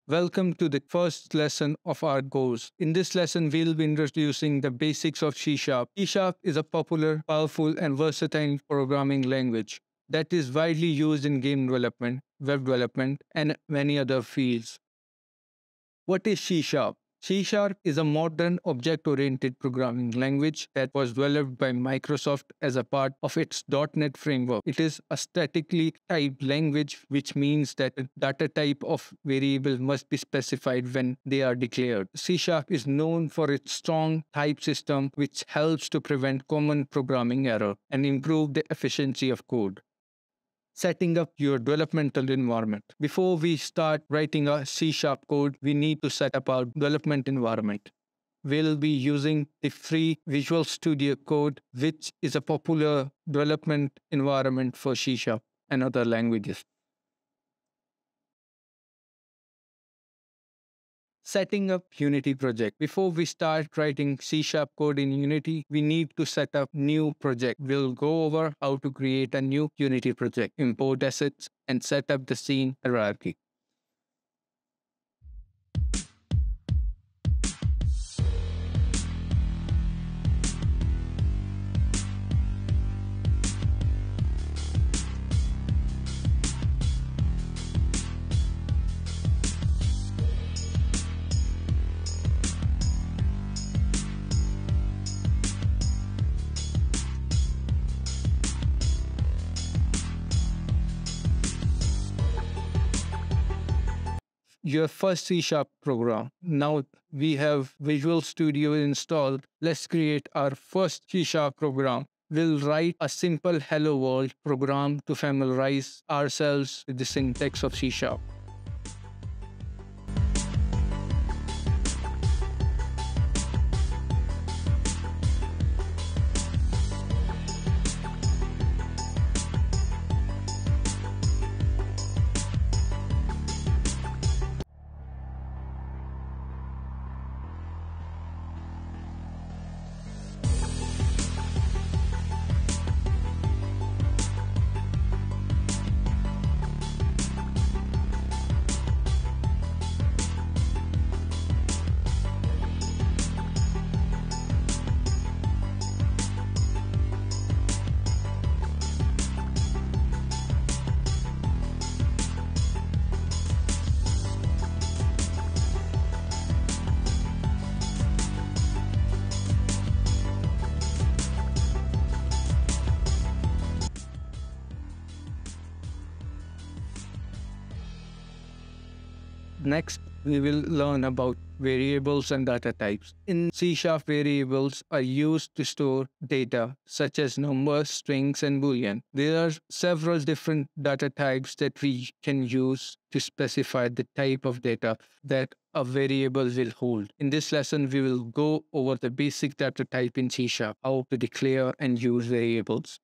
Welcome to the first lesson of our course. In this lesson, we'll be introducing the basics of C Sharp. C Sharp is a popular, powerful, and versatile programming language that is widely used in game development, web development, and many other fields. What is C Sharp? C Sharp is a modern object oriented programming language that was developed by Microsoft as a part of its .NET framework. It is a statically typed language, which means that a data type of variable must be specified when they are declared. C Sharp is known for its strong type system, which helps to prevent common programming error and improve the efficiency of code. Setting up your developmental environment. Before we start writing a C sharp code, we need to set up our development environment. We'll be using the free Visual Studio Code, which is a popular development environment for C sharp and other languages. Setting up Unity project. Before we start writing C sharp code in Unity, we need to set up new project. We'll go over how to create a new Unity project, import assets, and set up the scene hierarchy. Your first C sharp program. Now we have Visual Studio installed. Let's create our first C sharp program. We'll write a simple hello world program to familiarize ourselves with the syntax of C sharp. Next, we will learn about variables and data types. In C Sharp, variables are used to store data such as numbers, strings, and boolean. There are several different data types that we can use to specify the type of data that a variable will hold. In this lesson, we will go over the basic data type in C Sharp, how to declare and use variables.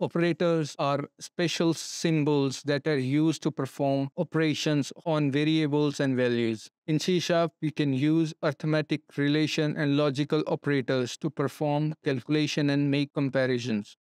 Operators are special symbols that are used to perform operations on variables and values. In C Sharp, we can use arithmetic, relation, and logical operators to perform calculation and make comparisons.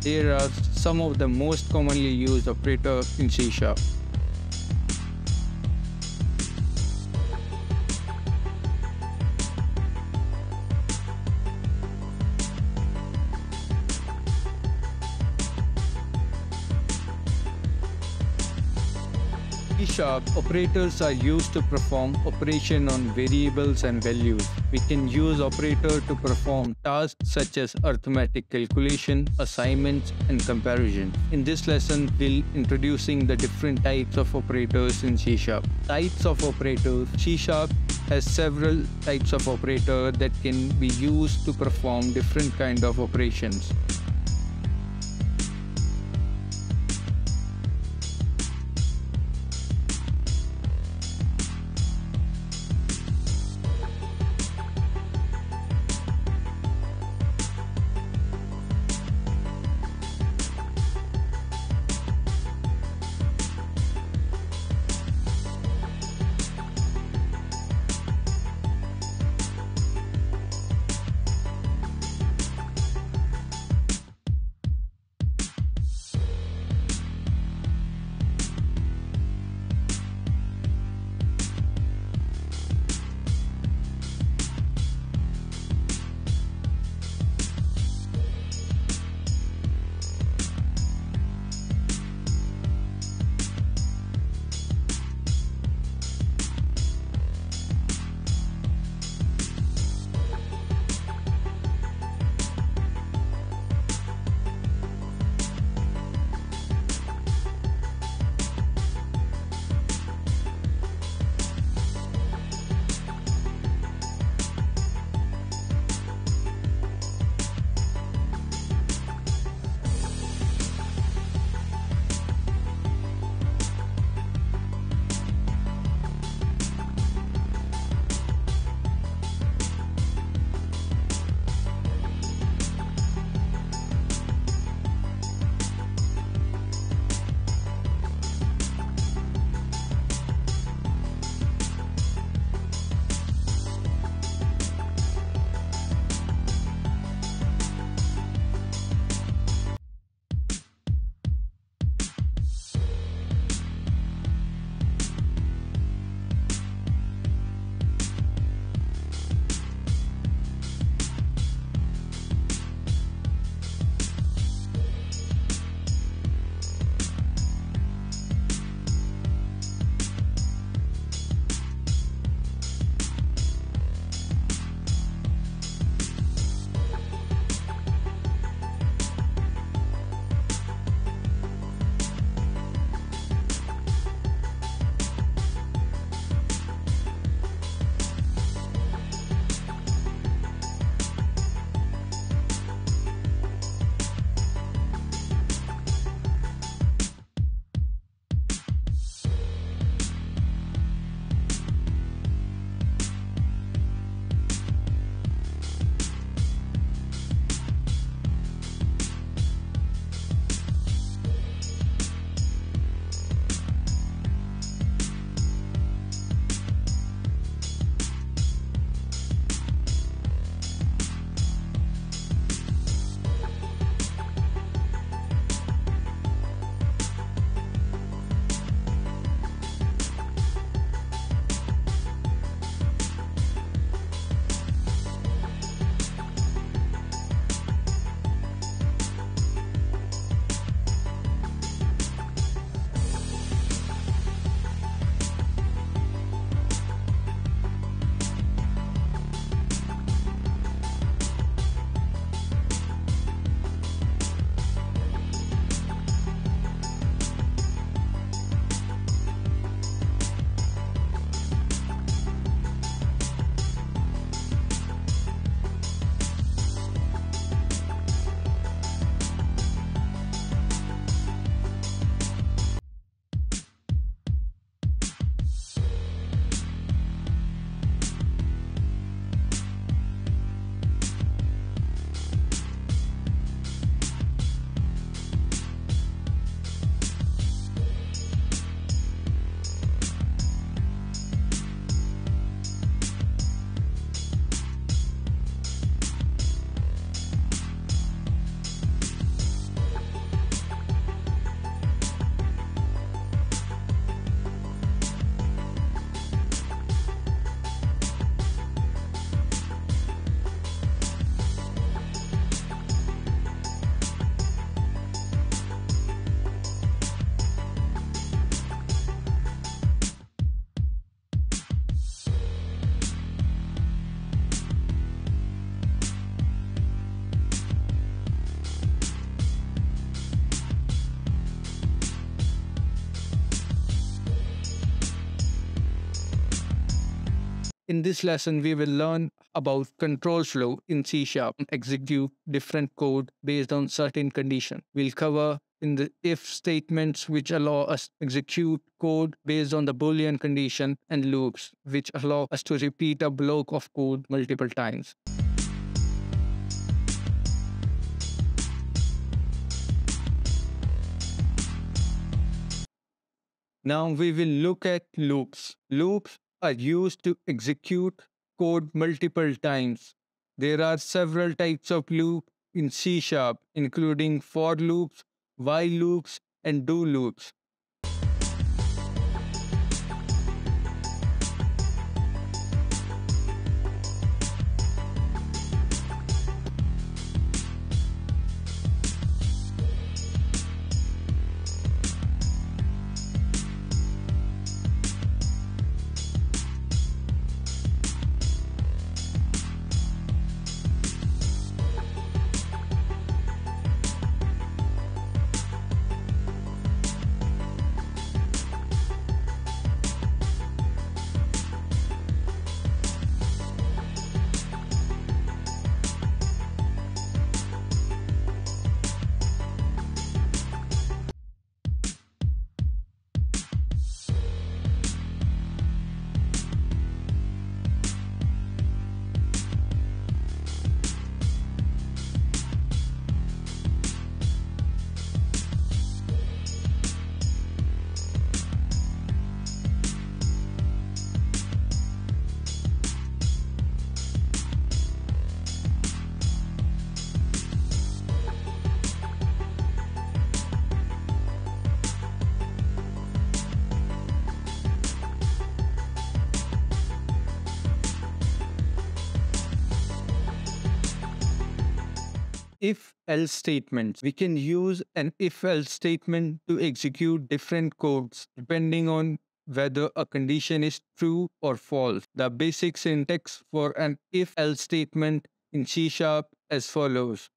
Here are some of the most commonly used operators in C Sharp. C-sharp operators are used to perform operation on variables and values. We can use operator to perform tasks such as arithmetic calculation, assignments, and comparison. In this lesson, we'll introducing the different types of operators in C-sharp. Types of operators. C-sharp has several types of operator that can be used to perform different kind of operations. In this lesson, we will learn about control flow in C Sharp and execute different code based on certain condition. We'll cover in the if statements which allow us to execute code based on the Boolean condition and loops which allow us to repeat a block of code multiple times. Now we will look at loops. Loops are used to execute code multiple times. There are several types of loop in C Sharp, including for loops, while loops, and do loops. If-else statements. We can use an if-else statement to execute different codes depending on whether a condition is true or false. The basic syntax for an if-else statement in C# as follows.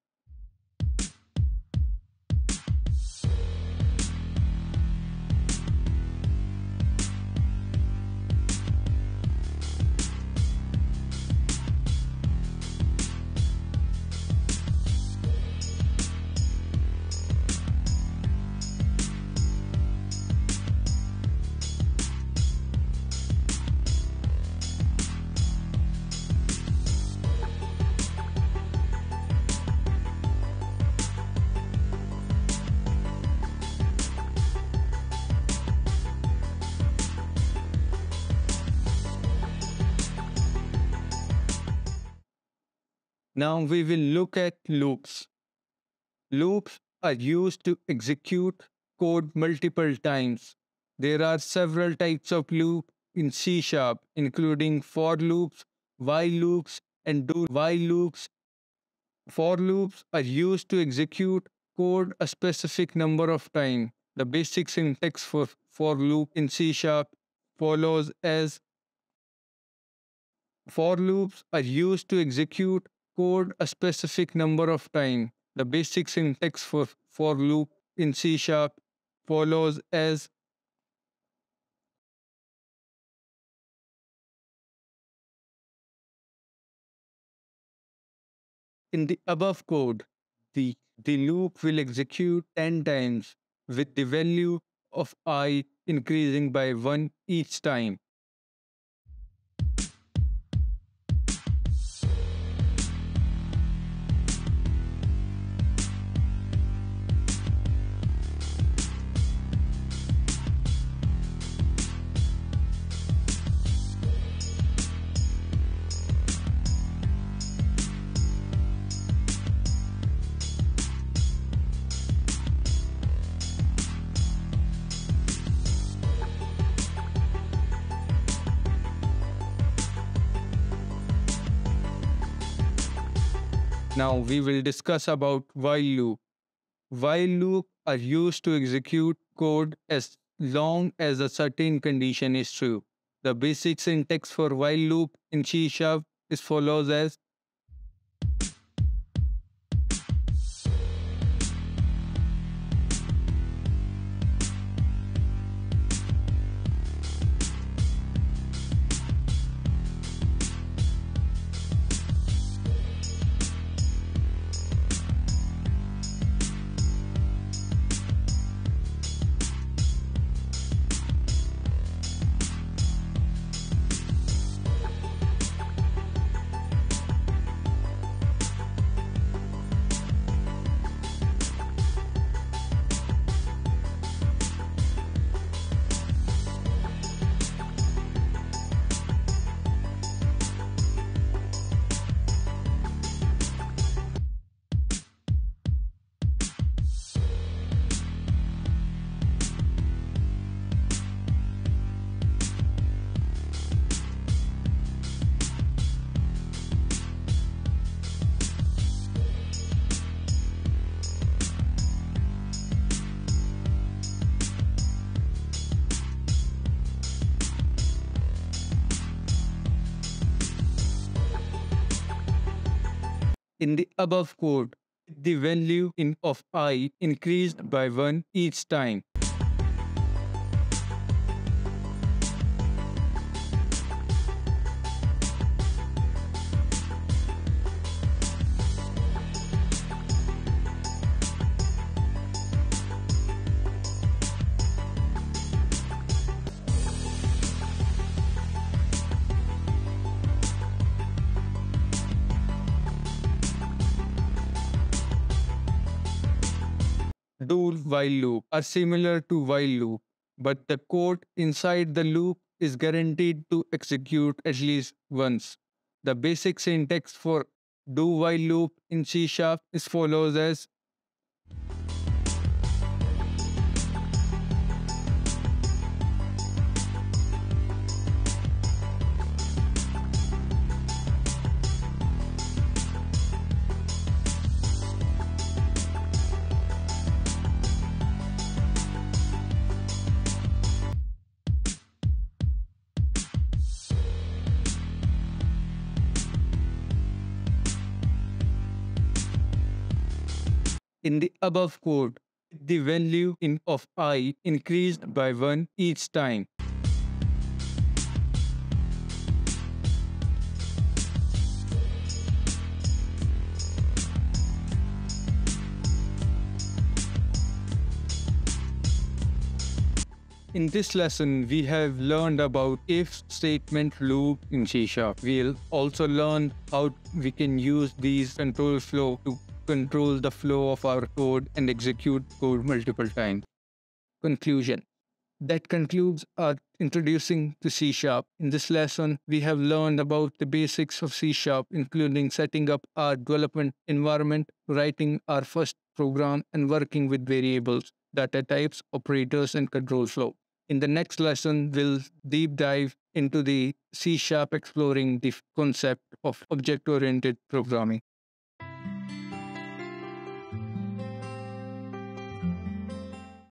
Now we will look at loops. Loops are used to execute code multiple times. There are several types of loop in C#, including for loops, while loops, and do while loops. For loops are used to execute code a specific number of times. The basic syntax for loop in C# follows as for loops are used to execute code a specific number of times. The basic syntax for loop in C# follows as in the above code. The loop will execute 10 times with the value of I increasing by 1 each time. Now we will discuss about while loop. While loop are used to execute code as long as a certain condition is true. The basic syntax for while loop in C# is follows as In the above code, the value of I increased by 1 each time. Do while loop are similar to while loop, but the code inside the loop is guaranteed to execute at least once. The basic syntax for do while loop in C sharp is follows as in the above code, the value of I increased by 1 each time. In this lesson, we have learned about if statement loop in C sharp. We'll also learn how we can use these control flow to control the flow of our code and execute code multiple times. Conclusion. That concludes our introducing to C sharp. In this lesson, we have learned about the basics of C sharp, including setting up our development environment, writing our first program, and working with variables, data types, operators, and control flow. In the next lesson, we'll deep dive into the C sharp, exploring the concept of object oriented programming.